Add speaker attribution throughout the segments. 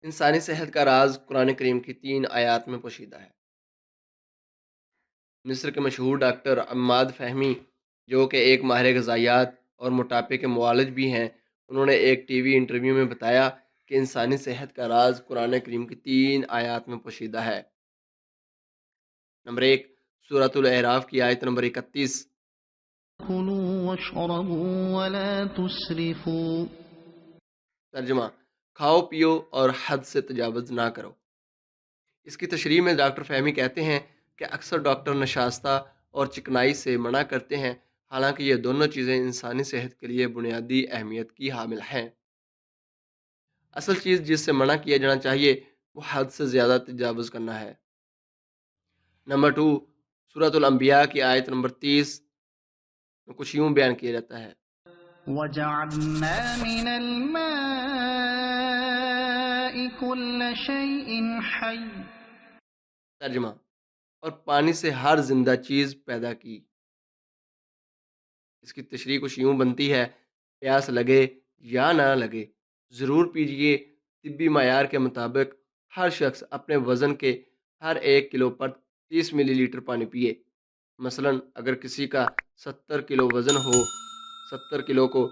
Speaker 1: انسانی صحت کا راز قرآن کریم کی 3 آیات میں پوشیدہ ہے۔ مصر کے مشہور ڈاکٹر عماد فہمی، جو کہ ایک ماہر غذائیات اور موٹاپے کے معالج بھی ہیں، انہوں نے ایک ٹی وی انٹرویو میں بتایا کہ انسانی صحت کا راز قرآن کریم کی 3 آیات میں پوشیدہ ہے۔ نمبر 1، سورۃ الاعراف کی آیت نمبر 31۔
Speaker 2: كلوا واشربوا ولا تسرفوا.
Speaker 1: ترجمہ: کھاؤ پیو اور حد سے تجاوز نہ کرو۔ اس کی تشریح میں ڈاکٹر فہمی کہتے ہیں کہ اکثر ڈاکٹر نشاستہ اور چکنائی سے منع کرتے ہیں، حالانکہ یہ دونوں چیزیں انسانی صحت کے لیے بنیادی اہمیت کی حامل ہیں۔ اصل چیز جس سے منع کیا جانا چاہیے وہ حد سے زیادہ تجاوز کرنا ہے۔ نمبر 2، سورۃ الانبیاء کی آیت نمبر 30 میں کچھ یوں بیان کیا جاتا ہے:
Speaker 2: وجعلنا من الماء كل شيء حي.
Speaker 1: ترجمہ: اور پانی سے ہر زندہ چیز پیدا کی۔ اس کی تشریح کچھ یوں بنتی ہے: پیاس لگے یا نہ لگے ضرور پیجیے۔ طبی معیار کے مطابق ہر شخص اپنے وزن کے ہر 1 کلو پر 30 ملی لیٹر پانی پیے۔ مثلا اگر کسی کا 70 کلو وزن ہو، 70 کلو کو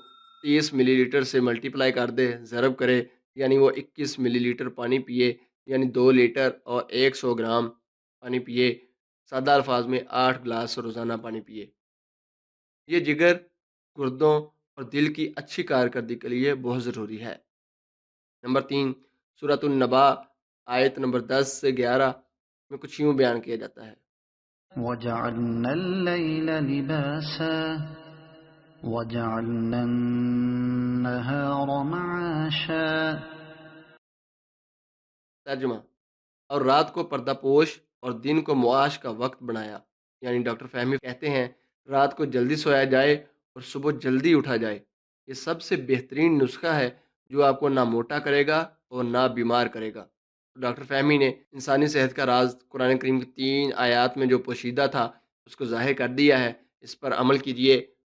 Speaker 1: 30 ملی لیٹر سے ملٹیپلائی کر دے، ضرب کرے، یعنی وہ 21 ملی لیٹر پانی پیے، یعنی 2 لیٹر اور 100 گرام پانی پیے۔ سادہ الفاظ میں 8 گلاس روزانہ پانی پیے۔ یہ جگر، گردوں اور دل کی اچھی کارکردگی کے لیے بہت ضروری ہے۔ نمبر 3، سورۃ النبا آیت نمبر 10 سے 11 میں کچھ یوں بیان کیا جاتا ہے:
Speaker 2: وجعلنا الليل لباسا وجعلنا النهار معاشا.
Speaker 1: ترجمہ: اور رات کو پردہ پوش اور دن کو معاش کا وقت بنایا۔ یعنی ڈاکٹر فہمی کہتے ہیں رات کو جلدی سویا جائے اور صبح جلدی اٹھا جائے۔ یہ سب سے بہترین نسخہ ہے جو آپ کو نہ موٹا کرے گا اور نہ بیمار کرے گا۔ ڈاکٹر فہمی نے انسانی صحت کا راز قرآن کریم کی 3 آیات میں جو پوشیدہ تھا اس کو ظاہر کر دیا ہے۔ اس پر عمل کیجیے۔